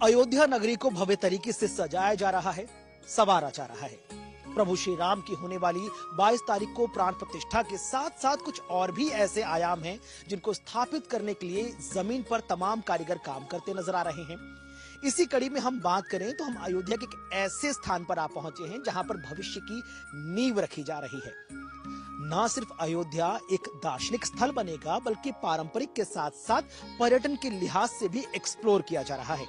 अयोध्या नगरी को भव्य तरीके से सजाया जा रहा है, संवारा जा रहा है। प्रभु श्री राम की होने वाली 22 तारीख को प्राण प्रतिष्ठा के साथ साथ कुछ और भी ऐसे आयाम हैं जिनको स्थापित करने के लिए जमीन पर तमाम कारीगर काम करते नजर आ रहे हैं। इसी कड़ी में हम बात करें तो हम अयोध्या के एक ऐसे स्थान पर आ पहुंचे हैं जहां पर भविष्य की नींव रखी जा रही है। न सिर्फ अयोध्या एक दार्शनिक स्थल बनेगा, बल्कि पारंपरिक के साथ साथ पर्यटन के लिहाज से भी एक्सप्लोर किया जा रहा है।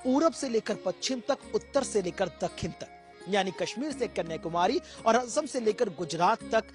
पूरब से लेकर पश्चिम तक, उत्तर से लेकर दक्षिण तक, यानी कश्मीर से कन्याकुमारी और असम से लेकर गुजरात तक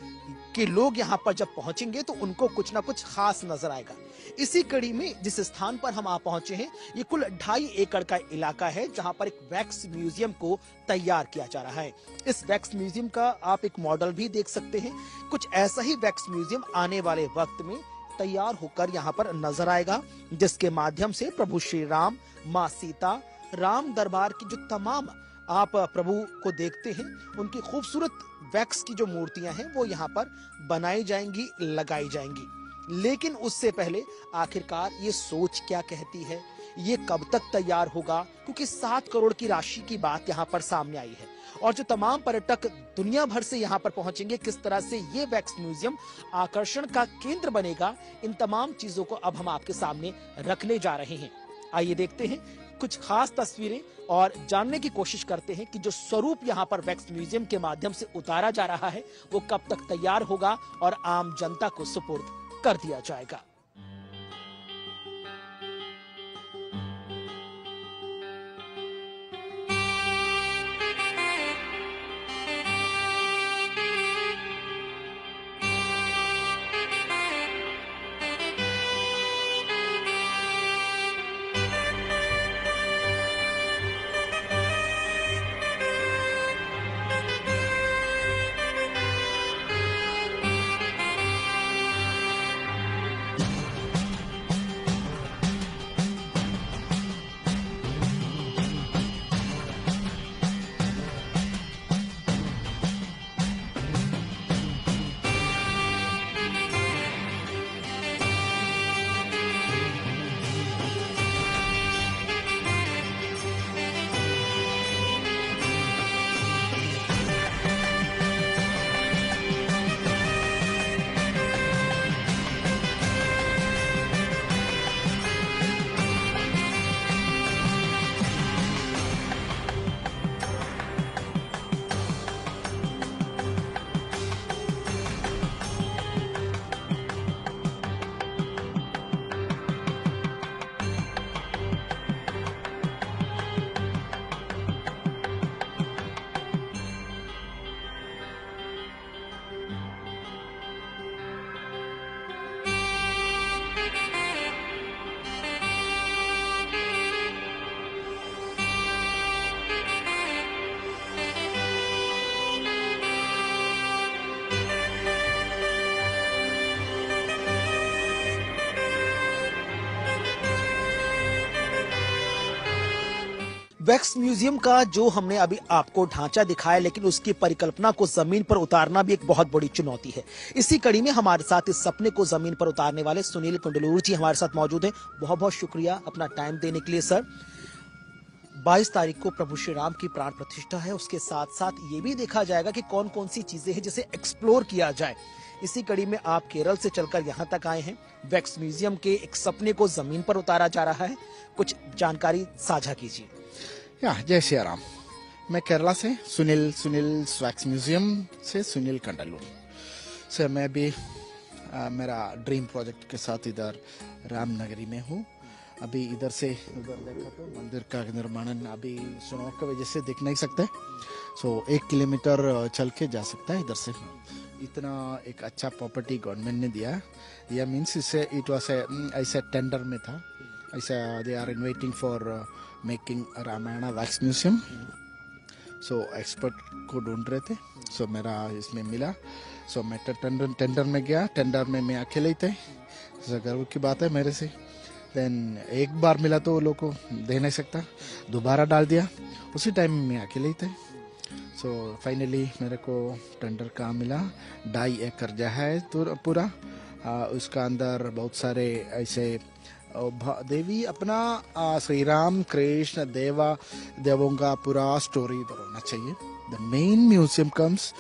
के लोग यहाँ पर जब पहुंचेंगे तो उनको कुछ ना कुछ खास नजर आएगा। इसी कड़ी में जिस स्थान पर हम आ पहुंचे हैं, ये कुल 2.5 एकड़ का इलाका है जहां पर एक वैक्स म्यूजियम को तैयार किया जा रहा है। इस वैक्स म्यूजियम का आप एक मॉडल भी देख सकते हैं। कुछ ऐसा ही वैक्स म्यूजियम आने वाले वक्त में तैयार होकर यहाँ पर नजर आएगा, जिसके माध्यम से प्रभु श्री राम, माँ सीता, राम दरबार की जो तमाम आप प्रभु को देखते हैं, उनकी खूबसूरत वैक्स की जो मूर्तियां हैं वो यहाँ पर बनाई जाएंगी, लगाई जाएंगी। लेकिन उससे पहले आखिरकार ये सोच क्या कहती है, ये कब तक तैयार होगा, क्योंकि 7 करोड़ की राशि की बात यहाँ पर सामने आई है। और जो तमाम पर्यटक दुनिया भर से यहाँ पर पहुंचेंगे, किस तरह से ये वैक्स म्यूजियम आकर्षण का केंद्र बनेगा, इन तमाम चीजों को अब हम आपके सामने रखने जा रहे हैं। आइए देखते हैं कुछ खास तस्वीरें और जानने की कोशिश करते हैं कि जो स्वरूप यहाँ पर वैक्स म्यूजियम के माध्यम से उतारा जा रहा है वो कब तक तैयार होगा और आम जनता को सुपुर्द कर दिया जाएगा। वैक्स म्यूजियम का जो हमने अभी आपको ढांचा दिखाया, लेकिन उसकी परिकल्पना को जमीन पर उतारना भी एक बहुत बड़ी चुनौती है। इसी कड़ी में हमारे साथ इस सपने को जमीन पर उतारने वाले सुनील कुंडलूर जी हमारे साथ मौजूद हैं। बहुत बहुत शुक्रिया अपना टाइम देने के लिए सर। 22 तारीख को प्रभु श्री राम की प्राण प्रतिष्ठा है, उसके साथ साथ ये भी देखा जाएगा कि कौन कौन सी चीजें हैं जिसे एक्सप्लोर किया जाए। इसी कड़ी में आप केरल से चलकर यहाँ तक आए हैं। वैक्स म्यूजियम के एक सपने को जमीन पर उतारा जा रहा है, कुछ जानकारी साझा कीजिए। जय श्री राम। मैं केरला से सुनील वैक्स म्यूजियम से सुनील कंडलूर से मैं भी मेरा ड्रीम प्रोजेक्ट के साथ इधर रामनगरी में हूँ। अभी इधर से उधर देखा तो मंदिर का निर्माण अभी स्नो की वजह से देख नहीं सकते, 1 किलोमीटर चल के जा सकता है इधर से। इतना एक अच्छा प्रॉपर्टी गवर्नमेंट ने दिया। यह मीन्स इसे इट वाज ऐसा टेंडर में था, ऐसा they are inviting for making Ramayana wax museum. Expert को ढूंढ रहे थे, मेरा इसमें मिला। मैं टेंडर में गया। टेंडर में मैं अकेले ही थे, गर्व की बात है मेरे से। देन एक बार मिला तो वो लोग को दे नहीं सकता, दोबारा डाल दिया। उसी टाइम में मैं अकेले ही थे। फाइनली मेरे को टेंडर का मिला। 2.5 एकड़ जगह है पूरा। उसका अंदर बहुत सारे ऐसे देवी अपना श्री राम कृष्ण देवों का पूरा स्टोरी इधर होना चाहिए. The main museum comes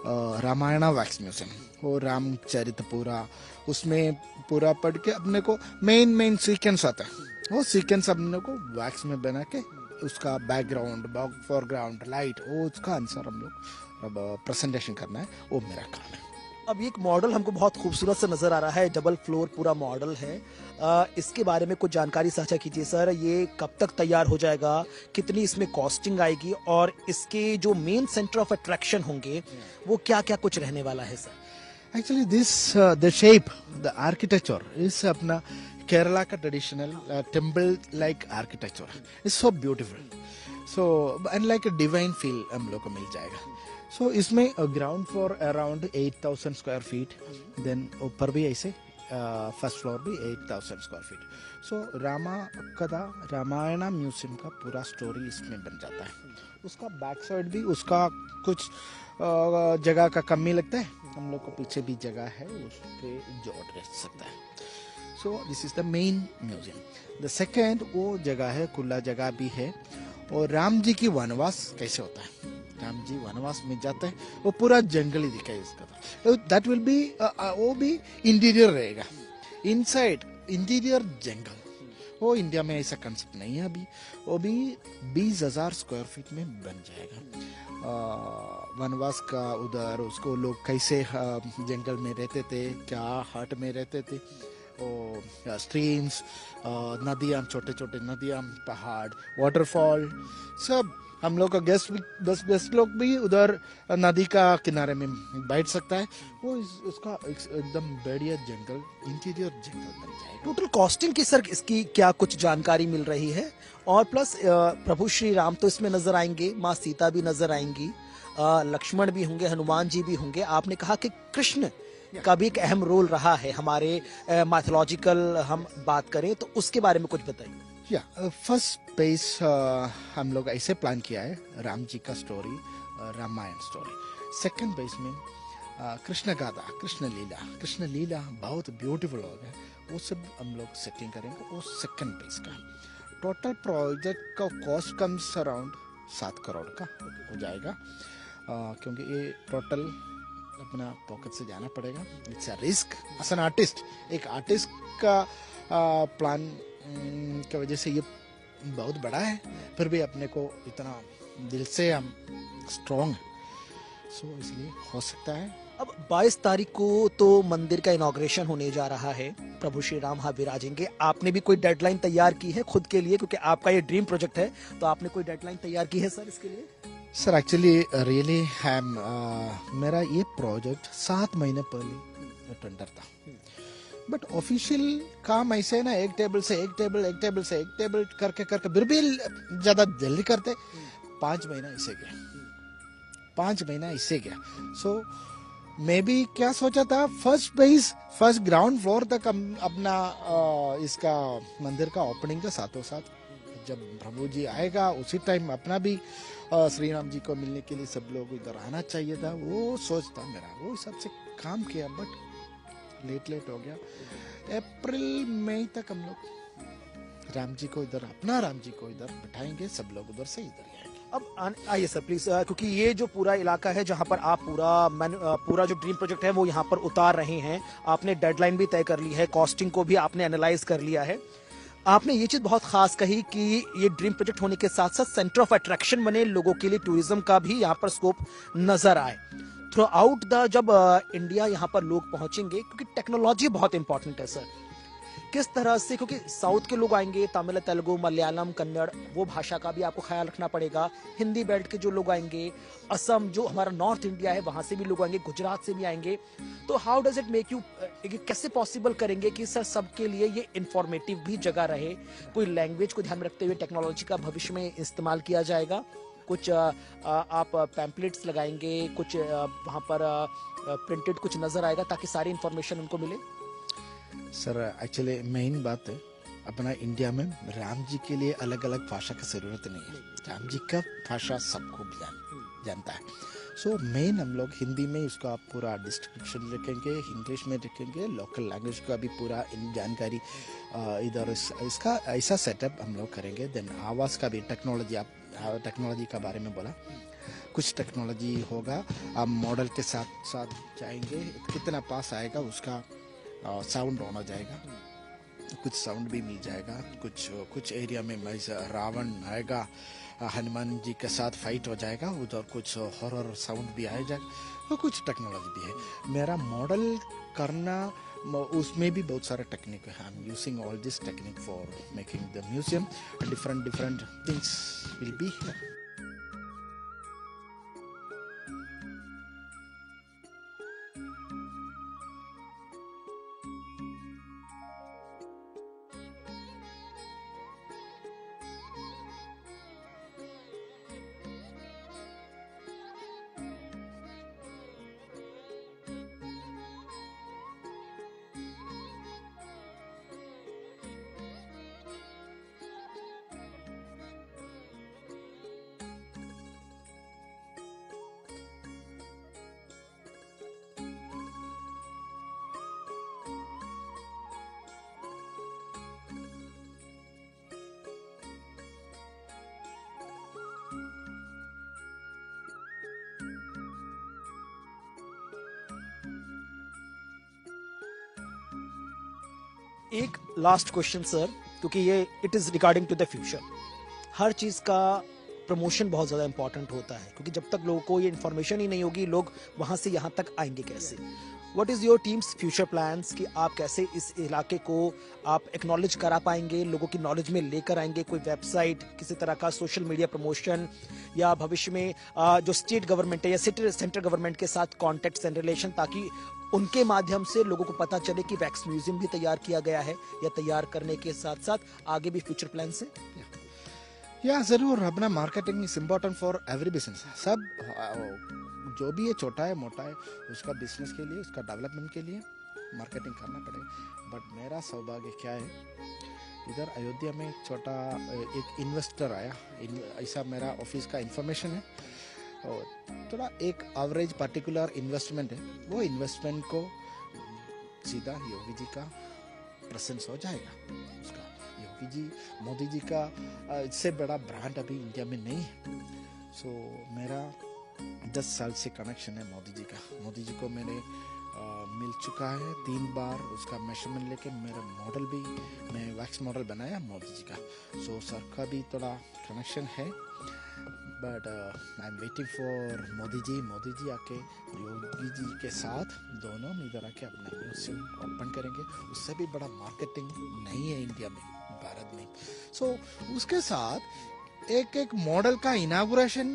Ramayana wax museum. वो रामचरित पूरा उसमें पूरा पढ़ के अपने को मेन सीक्वेंस आता है. वो सीक्वेंस अपने को वैक्स में बना के उसका बैकग्राउंड फोरग्राउंड लाइट वो उसका आंसर हम लोग अब प्रेजेंटेशन करना है. वो मेरा काम है. अब ये एक मॉडल हमको बहुत खूबसूरत सा नजर आ रहा है, डबल फ्लोर पूरा मॉडल है. इसके बारे में कुछ जानकारी साझा कीजिए सर. ये कब तक तैयार हो जाएगा, कितनी इसमें कॉस्टिंग आएगी और इसके जो मेन सेंटर ऑफ अट्रैक्शन होंगे वो क्या क्या कुछ रहने वाला है sir? Actually, this the shape, the architecture is अपना केरला का traditional temple like architecture is so beautiful. So and like a divine feel हम लोग को मिल जाएगा. सो इसमें ground floor around 8,000 square feet. Then ऊपर भी ऐसे फर्स्ट फ्लोर भी 8,000 square feet. So Ramayana museum का पूरा स्टोरी इसमें बन जाता है. उसका बैक साइड भी उसका कुछ जगह का कमी लगता है. हम लोग को पीछे भी जगह है उस पे जोड़ रह सकता है. So this is the main museum. The second वो जगह है खुला जगह भी है. और राम जी की वनवास कैसे होता है, राम जी वनवास में जाते हैं वो पूरा जंगल ही दिखाई इसका. दैट विल बी वो भी इंटीरियर रहेगा. इनसाइड इंटीरियर जंगल. वो इंडिया में ऐसा कंसेप्ट नहीं है अभी. वो भी 20,000 स्क्वायर फीट में बन जाएगा. वनवास का उधर उसको लोग कैसे जंगल में रहते थे, क्या हट में रहते थे, स्ट्रीम्स, नदियाँ, छोटे छोटे नदियाँ, पहाड़, वाटरफॉल, सब हम लोग का गेस्ट लोग भी उधर नदी का किनारे में बैठ सकता है. वो उसका एकदम बढ़िया जंगल, इंटीरियर जंगल बन जाएगा. टोटल कॉस्टिंग की सर इसकी क्या कुछ जानकारी मिल रही है? और प्लस प्रभु श्री राम तो इसमें नजर आएंगे, माँ सीता भी नजर आएंगी, लक्ष्मण भी होंगे, हनुमान जी भी होंगे. आपने कहा कि कृष्ण का भी एक अहम रोल रहा है हमारे माइथोलॉजिकल हम बात करें तो उसके बारे में कुछ बताइए. फर्स्ट पेज हम लोग ऐसे प्लान किया है राम जी का story, Ramayana story. Second page में कृष्ण गाथा, कृष्ण लीला बहुत ब्यूटीफुल हो गया. वो सब हम लोग सेटिंग करेंगे. वो सेकंड पेज का टोटल प्रोजेक्ट का कॉस्ट कम्स अराउंड 7 करोड़ का हो जाएगा. क्योंकि ये टोटल अपना पॉकेट से जाना पड़ेगा. It's a risk as an artist. एक आर्टिस्ट का प्लान की वजह से ये बहुत बड़ा है, फिर भी अपने को इतना दिल से हम स्ट्रॉन्ग. सो इसलिए हो सकता है. अब 22 तारीख को तो मंदिर का इनॉग्रेशन होने जा रहा है. प्रभु श्री राम वहां विराजेंगे. आपने भी कोई डेडलाइन तैयार की है खुद के लिए, क्योंकि आपका ये ड्रीम प्रोजेक्ट है, तो आपने कोई डेडलाइन तैयार की है सर इसके लिए? सर एक्चुअली रियली मेरा ये प्रोजेक्ट 7 महीने पहले टेंडर था. बट ऑफिशियल काम ऐसे है ना, एक टेबल से एक टेबल करके फिर भी ज्यादा जल्दी करते. 5 महीना इससे गया. सो मैं भी क्या सोचा था, फर्स्ट ग्राउंड फ्लोर तक अपना इसका मंदिर का ओपनिंग का साथों साथ जब प्रभु जी आएगा उसी टाइम अपना भी श्री राम जी को मिलने के लिए सब लोग इधर आना चाहिए था. वो सोच था मेरा, वो हिसाब से काम किया. बट लेट हो गया. अप्रैल मई तक हम लोग राम जी को इधर बिठाएंगे. सब लोग उधर से इधर आएंगे. अब आइए सर प्लीज, क्योंकि ये जो पूरा इलाका है जहां पर आप पूरा जो ड्रीम प्रोजेक्ट है वो यहाँ पर उतार रहे हैं. आपने डेडलाइन भी तय कर ली है, कॉस्टिंग को भी आपने एनालाइज कर लिया है. आपने ये चीज बहुत खास कही कि ये ड्रीम प्रोजेक्ट होने के साथ साथ सेंटर ऑफ अट्रैक्शन बने, लोगों के लिए टूरिज्म का भी यहाँ पर स्कोप नजर आए थ्रू आउट द. जब इंडिया यहाँ पर लोग पहुंचेंगे, क्योंकि टेक्नोलॉजी बहुत इंपॉर्टेंट है सर, किस तरह से, क्योंकि साउथ के लोग आएंगे, तमिल, तेलुगु, मलयालम, कन्नड़, वो भाषा का भी आपको ख्याल रखना पड़ेगा. हिंदी बेल्ट के जो लोग आएंगे, असम जो हमारा नॉर्थ इंडिया है वहां से भी लोग आएंगे, गुजरात से भी आएंगे. तो how does it make you, कैसे पॉसिबल करेंगे कि सर सबके लिए ये इंफॉर्मेटिव भी जगह रहे? कोई लैंग्वेज को ध्यान में रखते हुए टेक्नोलॉजी का भविष्य में इस्तेमाल किया जाएगा? कुछ आप पैम्पलेट्स लगाएंगे, कुछ वहां पर प्रिंटेड कुछ नजर आएगा ताकि सारी इंफॉर्मेशन उनको मिले? सर एक्चुअली मेन बात है, अपना इंडिया में राम जी के लिए अलग अलग भाषा की जरूरत नहीं है. राम जी का भाषा सबको जानता है. सो मेन हम लोग हिंदी में उसका पूरा डिस्क्रिप्शन लिखेंगे, इंग्लिश में लिखेंगे, लोकल लैंग्वेज का भी पूरा जानकारी इधर इसका ऐसा सेटअप हम लोग करेंगे। देन आवाज़ का भी टेक्नोलॉजी, आप टेक्नोलॉजी का बारे में बोला, कुछ टेक्नोलॉजी होगा, आप मॉडल के साथ साथ जाएंगे, कितना पास आएगा उसका साउंड होना जाएगा, कुछ साउंड भी मिल जाएगा। कुछ एरिया में रावण आएगा, हनुमान जी के साथ फाइट हो जाएगा, उधर कुछ हॉरर साउंड भी आ जाएगा, तो कुछ टेक्नोलॉजी भी है। मेरा मॉडल करना उसमें भी बहुत सारा टेक्निक है। I am using all this technique for making the museum, different things will be here. एक लास्ट क्वेश्चन सर, क्योंकि ये it is regarding to the future. हर चीज का प्रमोशन बहुत ज्यादा इंपॉर्टेंट होता है, क्योंकि जब तक लोगों को ये इन्फॉर्मेशन ही नहीं होगी, लोग वहां से यहाँ तक आएंगे कैसे? What is your teams future plans कि आप कैसे इस इलाके को आप एक्नॉलेज करा पाएंगे, लोगों की नॉलेज में लेकर आएंगे? कोई वेबसाइट, किसी तरह का सोशल मीडिया प्रमोशन, या भविष्य में जो स्टेट गवर्नमेंट है या सेंट्रल गवर्नमेंट के साथ कॉन्टेक्ट्स एंड रिलेशन, ताकि उनके माध्यम से लोगों को पता चले कि वैक्स म्यूजियम भी तैयार किया गया है, या तैयार करने के साथ साथ आगे भी फ्यूचर प्लान है? या जरूर, अपना marketing is important for every business. सब जो भी है, छोटा है मोटा है, उसका बिजनेस के लिए, उसका डेवलपमेंट के लिए मार्केटिंग करना पड़ेगा। बट मेरा सौभाग्य क्या है, इधर अयोध्या में एक छोटा एक इन्वेस्टर आया, ऐसा मेरा ऑफिस का इंफॉर्मेशन है, और थोड़ा एक एवरेज पर्टिकुलर इन्वेस्टमेंट है, वो इन्वेस्टमेंट को सीधा योगी जी का प्रेजेंस हो जाएगा। उसका योगी जी, मोदी जी का इससे बड़ा ब्रांड अभी इंडिया में नहीं है। सो मेरा 10 साल से कनेक्शन है मोदी जी का। मोदी जी को मैंने मिल चुका है 3 बार, उसका मेजरमेंट लेके मेरा मॉडल भी, मैं वैक्स मॉडल बनाया मोदी जी का। सो सर का भी थोड़ा कनेक्शन है, but I am waiting for Modi ji आके योगी जी के साथ दोनों इधर आके अपना म्यूजियम ओपन करेंगे। उससे भी बड़ा मार्केटिंग नहीं है इंडिया में, भारत में। सो उसके साथ एक मॉडल का इनागुरेशन,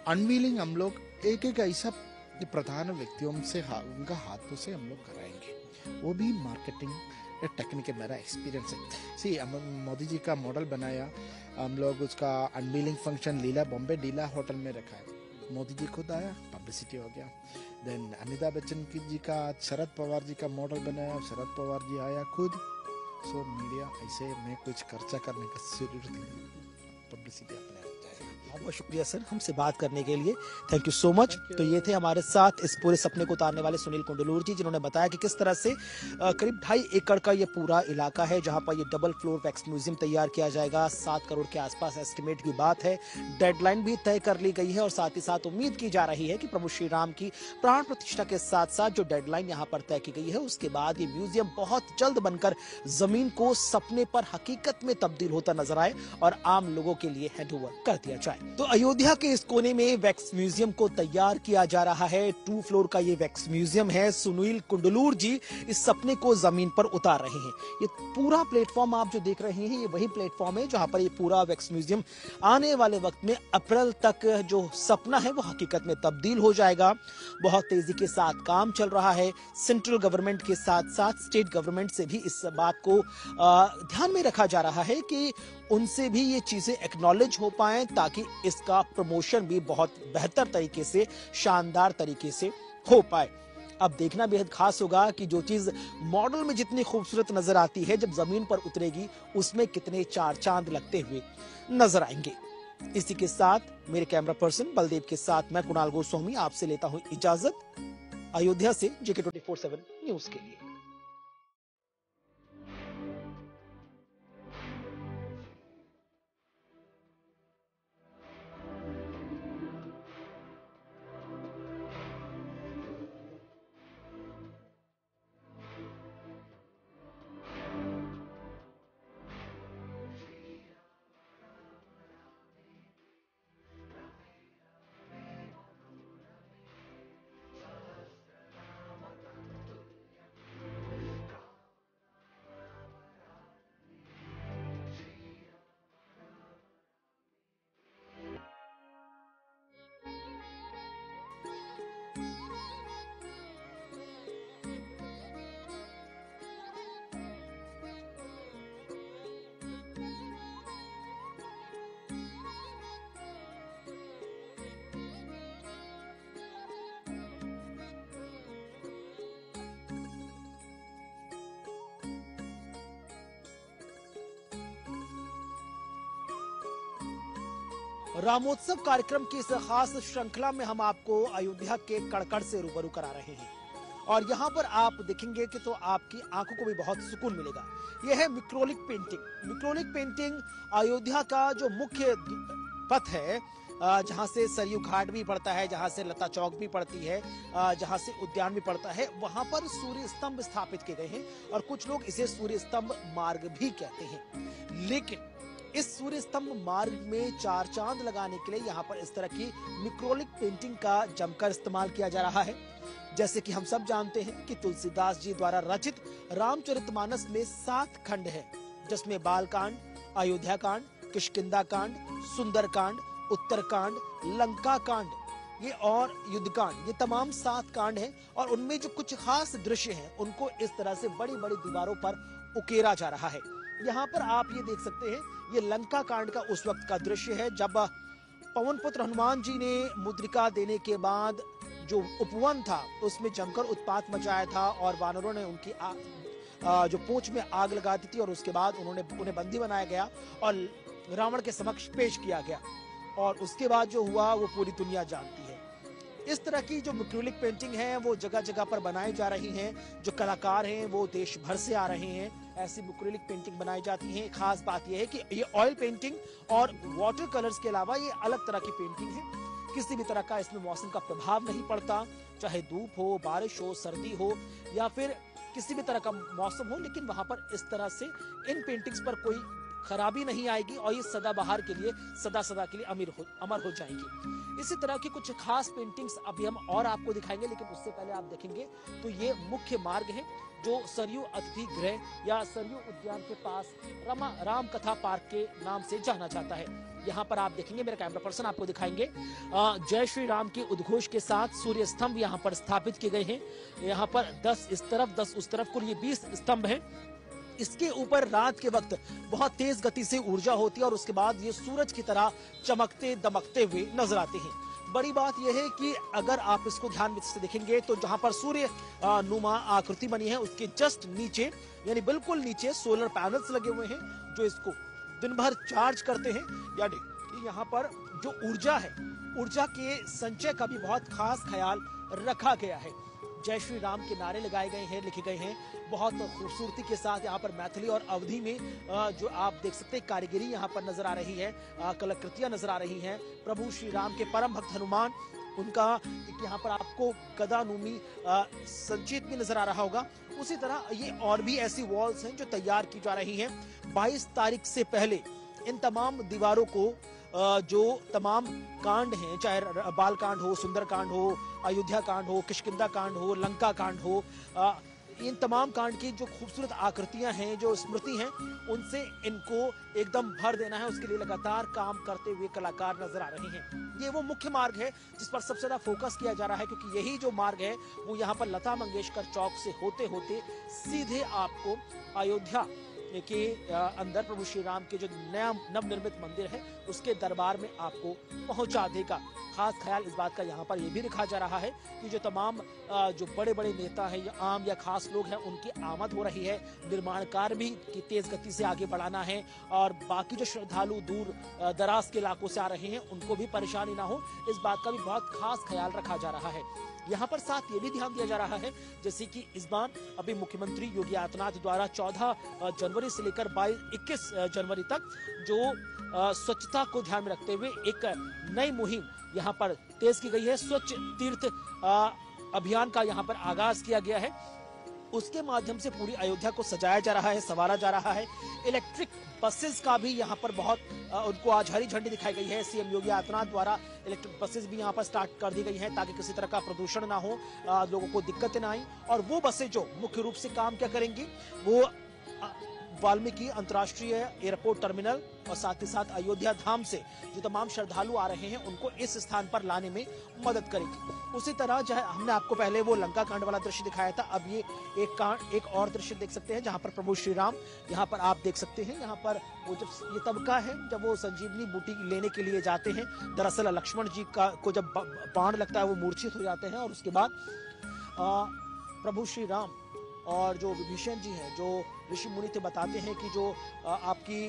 अनवीलिंग हम लोग एक ऐसा प्रधान व्यक्तियों से उनका हाथों से हम लोग कराएंगे। वो भी मार्केटिंग टेक्निक मेरा एक्सपीरियंस है। सी हम मोदी जी का मॉडल बनाया, हम लोग उसका अनवीलिंग फंक्शन बॉम्बे लीला होटल में रखा है। मोदी जी खुद आया, पब्लिसिटी हो गया। देन अमिताभ बच्चन जी का, शरद पवार जी का मॉडल बनाया, शरद पवार जी आया खुद। सो मीडिया ऐसे में कुछ खर्चा करने का जरूरत नहीं, पब्लिसिटी अपने आप जाएगा। बहुत बहुत शुक्रिया सर हमसे बात करने के लिए, थैंक यू सो मच। तो ये थे हमारे साथ इस पूरे सपने को उतारने वाले सुनील कुंडलूर जी, जिन्होंने बताया कि किस तरह से करीब 2.5 एकड़ का ये पूरा इलाका है, जहां पर ये डबल फ्लोर वैक्स म्यूजियम तैयार किया जाएगा। 7 करोड़ के आसपास एस्टिमेट की बात है। डेडलाइन भी तय कर ली गई है, और साथ ही साथ उम्मीद की जा रही है कि प्रभु श्री राम की प्राण प्रतिष्ठा के साथ साथ जो डेडलाइन यहाँ पर तय की गई है, उसके बाद ये म्यूजियम बहुत जल्द बनकर जमीन को सपने पर हकीकत में तब्दील होता नजर आए और आम लोगों के लिए हैंडओवर कर दिया जाए। तो अयोध्या के इस कोने में वैक्स म्यूजियम को तैयार किया जा रहा है। 2 फ्लोर का ये वैक्स म्यूजियम है। सुनील कुंडलूर जी इस सपने को जमीन पर उतार रहे हैं। ये पूरा प्लेटफॉर्म आप जो देख रहे हैं, ये वही प्लेटफॉर्म है जहां पर ये पूरा वैक्स म्यूजियम आने वाले वक्त में अप्रैल तक जो सपना है वो हकीकत में तब्दील हो जाएगा। बहुत तेजी के साथ काम चल रहा है। सेंट्रल गवर्नमेंट के साथ साथ स्टेट गवर्नमेंट से भी इस बात को ध्यान में रखा जा रहा है कि उनसे भी ये चीजें एक्नॉलेज हो पाएं, ताकि इसका प्रमोशन भी बहुत बेहतर तरीके से, शानदार तरीके से हो पाए। अब देखना बेहद खास होगा कि जो चीज मॉडल में जितनी खूबसूरत नजर आती है, जब जमीन पर उतरेगी उसमें कितने 4 चांद लगते हुए नजर आएंगे। इसी के साथ मेरे कैमरा पर्सन बलदेव के साथ मैं कुणाल गोस्वामी आपसे लेता हूं इजाजत। अयोध्या से JK 24/7 न्यूज के लिए। रामोत्सव कार्यक्रम की इस खास श्रृंखला में हम आपको अयोध्या के कड़कड़ से रूबरू करा रहे हैं और यहाँ पर आप देखेंगे कि तो आपकी आंखों को भी बहुत सुकून मिलेगा। यह है मिक्रोलिक पेंटिंग। मिक्रोलिक पेंटिंग अयोध्या का जो मुख्य पथ है, जहाँ से सरयू घाट भी पड़ता है, जहाँ से लता चौक भी पड़ती है, जहाँ से उद्यान भी पड़ता है, वहां पर सूर्य स्तंभ स्थापित किए गए हैं और कुछ लोग इसे सूर्य स्तंभ मार्ग भी कहते हैं। लेकिन इस सूर्य स्तंभ मार्ग में चार चांद लगाने के लिए यहाँ पर इस तरह की मिक्रोलिक पेंटिंग का जमकर इस्तेमाल किया जा रहा है। जैसे कि हम सब जानते हैं कि तुलसीदास जी द्वारा रचित रामचरितमानस में 7 खंड है, जिसमें बालकांड, अयोध्या कांड, किष्किंधा कांड, सुंदरकांड, उत्तरकांड, लंका कांड ये और युद्धकांड, ये तमाम 7 कांड हैं और उनमें जो कुछ खास दृश्य हैं उनको इस तरह से बड़ी बड़ी दीवारों पर उकेरा जा रहा है। यहाँ पर आप ये देख सकते हैं, ये लंका कांड का उस वक्त का दृश्य है जब पवन पुत्र हनुमान जी ने मुद्रिका देने के बाद जो उपवन था उसमें जमकर उत्पात मचाया था और वानरों ने उनकी जो पूंछ में आग लगा दी थी और उसके बाद उन्हें बंदी बनाया गया और रावण के समक्ष पेश किया गया और उसके बाद जो हुआ वो पूरी दुनिया जानती है। इस तरह की जो मिक्रोलिक पेंटिंग है वो जगह जगह पर बनाई जा रही हैं। जो कलाकार हैं वो देश भर से आ रहे हैं, ऐसी मिक्रोलिक पेंटिंग बनाई जाती है। खास बात यह है कि ये ऑयल पेंटिंग और वाटर कलर्स के अलावा ये अलग तरह की पेंटिंग है। किसी भी तरह का इसमें मौसम का प्रभाव नहीं पड़ता, चाहे धूप हो, बारिश हो, सर्दी हो या फिर किसी भी तरह का मौसम हो, लेकिन वहां पर इस तरह से इन पेंटिंग्स पर कोई खराबी नहीं आएगी और ये सदाबहार के लिए सदा सदा के लिए अमर हो जाएंगी। इसी तरह की कुछ खास पेंटिंग्स अभी हम और आपको दिखाएंगे, लेकिन उससे पहले आप देखेंगे तो ये मुख्य मार्ग है जो सरयू अतिथि गृह या सरयू उद्यान के पास राम कथा पार्क के नाम से जाना जाता है। यहाँ पर आप देखेंगे, मेरा कैमरा पर्सन आपको दिखाएंगे, जय श्री राम के उद्घोष के साथ सूर्य स्तंभ यहाँ पर स्थापित किए गए हैं। यहाँ पर 10 इस तरफ 10 उस तरफ, कुल ये 20 स्तंभ हैं। इसके ऊपर रात के वक्त बहुत तेज गति से ऊर्जा होती है और उसके बाद ये सूरज की तरह चमकते दमकते हुए नजर आते हैं। बड़ी बात यह है कि अगर आप इसको ध्यान से देखेंगे तो जहां पर सूर्य नुमा आकृति बनी है उसके जस्ट नीचे यानी बिल्कुल नीचे सोलर पैनल्स लगे हुए हैं जो इसको दिन भर चार्ज करते हैं। यानी यहाँ पर जो ऊर्जा है, ऊर्जा के संचय का भी बहुत खास ख्याल रखा गया है। जय श्री राम के नारे लगाए गए हैं, लिखे गए हैं बहुत खूबसूरती के साथ। यहाँ पर मैथिली और अवधी में जो आप देख सकते हैं कारीगरी यहाँ पर नजर आ रही है, कलाकृतियां नजर आ रही हैं। प्रभु श्री राम के परम भक्त हनुमान, उनका यहाँ पर आपको गदानुमी संचित भी नजर आ रहा होगा। उसी तरह ये और भी ऐसी वॉल्स हैं जो तैयार की जा रही हैं। 22 तारीख से पहले इन तमाम दीवारों को जो तमाम कांड हैं, चाहे बाल कांड हो, सुंदर कांड हो, अयोध्या कांड हो, किष्किंधा कांड हो, लंका कांड हो, इन तमाम कांड की जो खूबसूरत आकृतियां हैं, जो स्मृति हैं, उनसे इनको एकदम भर देना है। उसके लिए लगातार काम करते हुए कलाकार नजर आ रहे हैं। ये वो मुख्य मार्ग है जिस पर सबसे ज्यादा फोकस किया जा रहा है, क्योंकि यही जो मार्ग है वो यहाँ पर लता मंगेशकर चौक से होते होते सीधे आपको अयोध्या के अंदर प्रभु श्री राम के जो नया नवनिर्मित मंदिर है उसके दरबार में आपको पहुंचा देगा। खास ख्याल इस बात का यहाँ पर यह भी रखा जा रहा है कि जो तमाम जो बड़े बड़े नेता हैं या आम या खास लोग हैं उनकी आमद हो रही है, निर्माण कार्य भी की तेज गति से आगे बढ़ाना है और बाकी जो श्रद्धालु दूर दराज के इलाकों से आ रहे हैं उनको भी परेशानी ना हो, इस बात का भी बहुत खास ख्याल रखा जा रहा है। यहाँ पर साथ ये भी ध्यान दिया जा रहा है जैसे कि इस बार अभी मुख्यमंत्री योगी आदित्यनाथ द्वारा 14 जनवरी से लेकर 21 जनवरी तक जो स्वच्छता को ध्यान में रखते हुए एक नई मुहिम यहाँ पर तेज की गई है। स्वच्छ तीर्थ अभियान का यहाँ पर आगाज किया गया है, उसके माध्यम से पूरी अयोध्या को सजाया जा रहा है, संवारा जा रहा है। इलेक्ट्रिक बसेस का भी यहाँ पर बहुत उनको आज हरी झंडी दिखाई गई है। सीएम योगी आदित्यनाथ द्वारा इलेक्ट्रिक बसेस भी यहाँ पर स्टार्ट कर दी गई हैं ताकि किसी तरह का प्रदूषण ना हो, लोगों को दिक्कतें ना आए। और वो बसें जो मुख्य रूप से काम क्या करेंगी, वो वाल्मीकि अंतर्राष्ट्रीय एयरपोर्ट टर्मिनल और साथ ही साथ अयोध्या धाम से जो तमाम श्रद्धालु आ रहे हैं उनको इस स्थान पर लाने में मदद करेगी। उसी तरह जो हमने आपको पहले वो लंका कांड वाला दृश्य दिखाया था, अब ये एक और दृश्य देख सकते हैं जहां पर प्रभु श्री राम यहाँ पर आप देख सकते हैं। यहाँ पर वो जब ये तबका है जब वो संजीवनी बूटी लेने के लिए जाते हैं, दरअसल लक्ष्मण जी को जब बाण लगता है वो मूर्छित हो जाते हैं और उसके बाद प्रभु श्री राम और जो विभीषण जी हैं, जो ऋषि मुनि थे, बताते हैं कि जो आपकी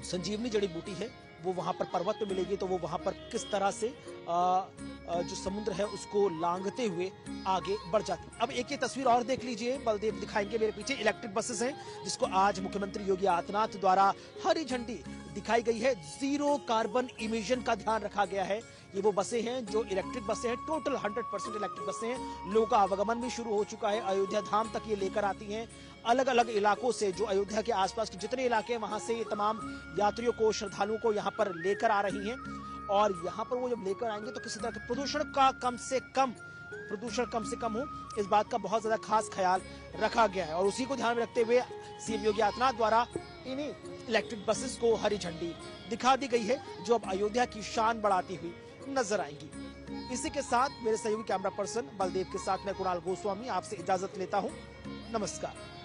संजीवनी जड़ी बूटी है वो वहां पर पर्वत पे मिलेगी, तो वो वहां पर किस तरह से जो समुद्र है उसको लांघते हुए आगे बढ़ जाती। अब एक ये तस्वीर और देख लीजिए, बलदेव दिखाएंगे मेरे पीछे। इलेक्ट्रिक बसेस हैं जिसको आज मुख्यमंत्री योगी आदित्यनाथ द्वारा हरी झंडी दिखाई गई है। 0 कार्बन इमिशन का ध्यान रखा गया है। ये वो बसें हैं जो इलेक्ट्रिक बसें हैं, टोटल 100% इलेक्ट्रिक बसें हैं। लोगों का आवागमन भी शुरू हो चुका है, अयोध्या धाम तक ये लेकर आती हैं। अलग अलग इलाकों से जो अयोध्या के आसपास के जितने इलाके हैं वहां से ये तमाम यात्रियों को, श्रद्धालुओं को यहाँ पर लेकर आ रही हैं। और यहाँ पर वो जब लेकर आएंगे तो किसी तरह के प्रदूषण कम से कम हो, इस बात का बहुत ज्यादा खास ख्याल रखा गया है। और उसी को ध्यान में रखते हुए सीएम योगी आदित्यनाथ द्वारा इन्हीं इलेक्ट्रिक बसेस को हरी झंडी दिखा दी गई है जो अब अयोध्या की शान बढ़ाती हुई नजर आएंगी। इसी के साथ मेरे सहयोगी कैमरा पर्सन बलदेव के साथ मैं कुणाल गोस्वामी आपसे इजाजत लेता हूं। नमस्कार।